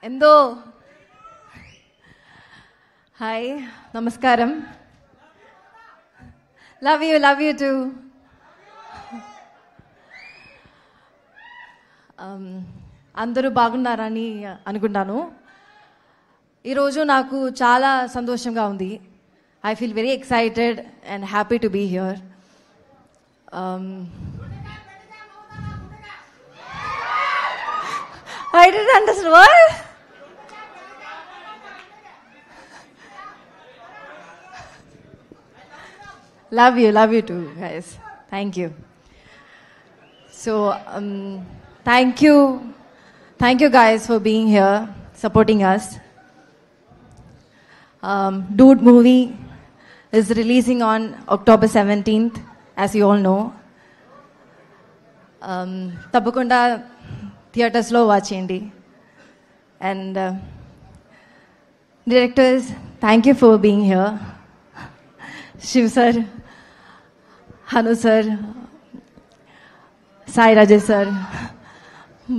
ఎందో హాయ్ నమస్కారం. Love you too. అందరూ బాగున్నారని అనుకుంటాను. ఈరోజు నాకు చాలా సంతోషంగా ఉంది. I feel very excited and happy to be here. I didn't understand what? Love you too, guys. Thank you. So, thank you guys for being here, supporting us. Dude movie is releasing on October 17th, as you all know. Tappakunda theaters lo watch cheyandi. And directors, thank you for being here. Shiv sir, Hanu sir, Sai Rajesh sir,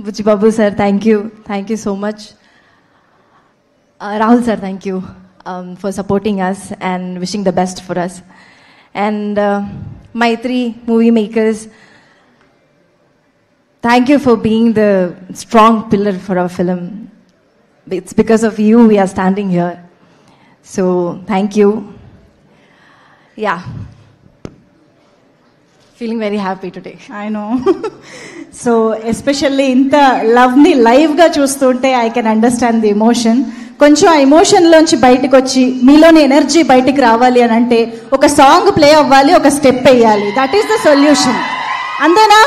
Buchi Babu sir, thank you so much. Rahul sir, thank you for supporting us and wishing the best for us. And my 3 movie makers, thank you for being the strong pillar for our film. It's because of you we are standing here. So, thank you. Yeah. Feeling very happy today. I know. So, especially inta love ni live ga chustunte I can understand the emotion. కొంచెం ఆ emotion లోంచి బయటకు వచ్చి మీలోని energy బయటికి రావాలి అని అంటే ఒక సాంగ్ ప్లే అవ్వాలి, ఒక స్టెప్ వేయాలి. That is the solution. అంతేనా?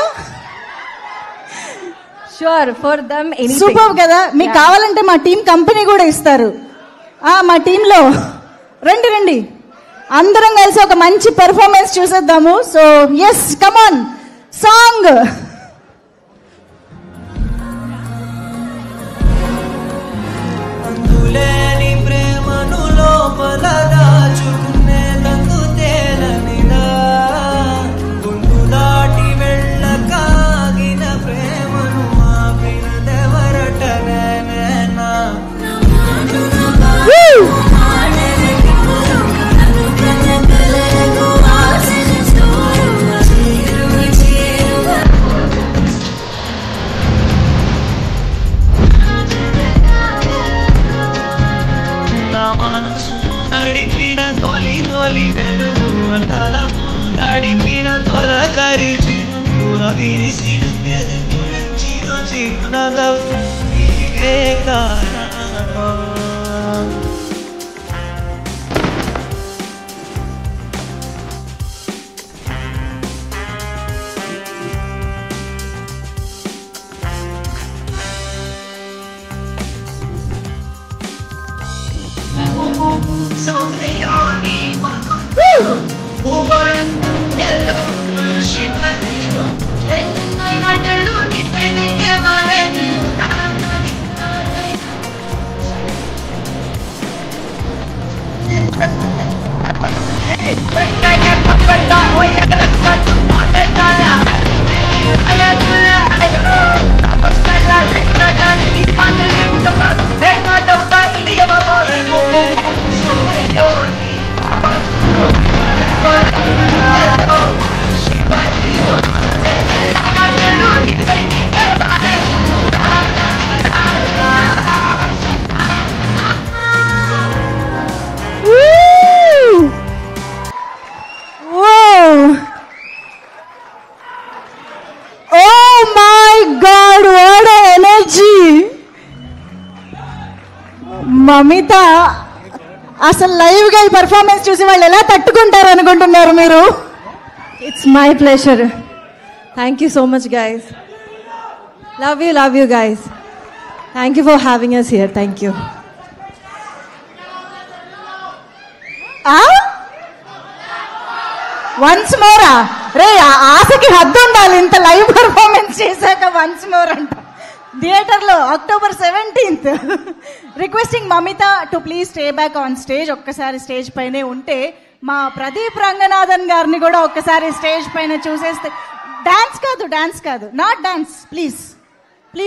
Sure, for them anything. Super కదా. మీకు కావాలంటే మా టీం కంపెనీ కూడా ఇస్తారు. మా టీంలో రండి అందరం కలిసి ఒక మంచి పెర్ఫార్మెన్స్ చూసేద్దాము. So yes, come on, song. Mamitha అసలు లైవ్ గా ఈ పర్ఫార్మెన్స్ చూసి వాళ్ళు ఎలా తట్టుకుంటారు అనుకుంటున్నారు మీరు? It's my pleasure. Thank you so much, guys. Love you guys. Thank you for having us here. Thank you. Once మోరా రే, ఆశకి హద్దు ఉండాలి. ఇంత లైవ్ పర్ఫార్మెన్స్ చేశాక వన్స్ మోర్ అంట. థియేటర్లో October 17th. Requesting Mamitha to please stay back on stage. ఒక్కసారి స్టేజ్ పైనే ఉంటే మా ప్రదీప్ రంగనాథన్ గారిని కూడా ఒక్కసారి స్టేజ్ పైన చూసేస్తే. డాన్స్ కాదు, నాట్ డాన్స్ ప్లీజ్.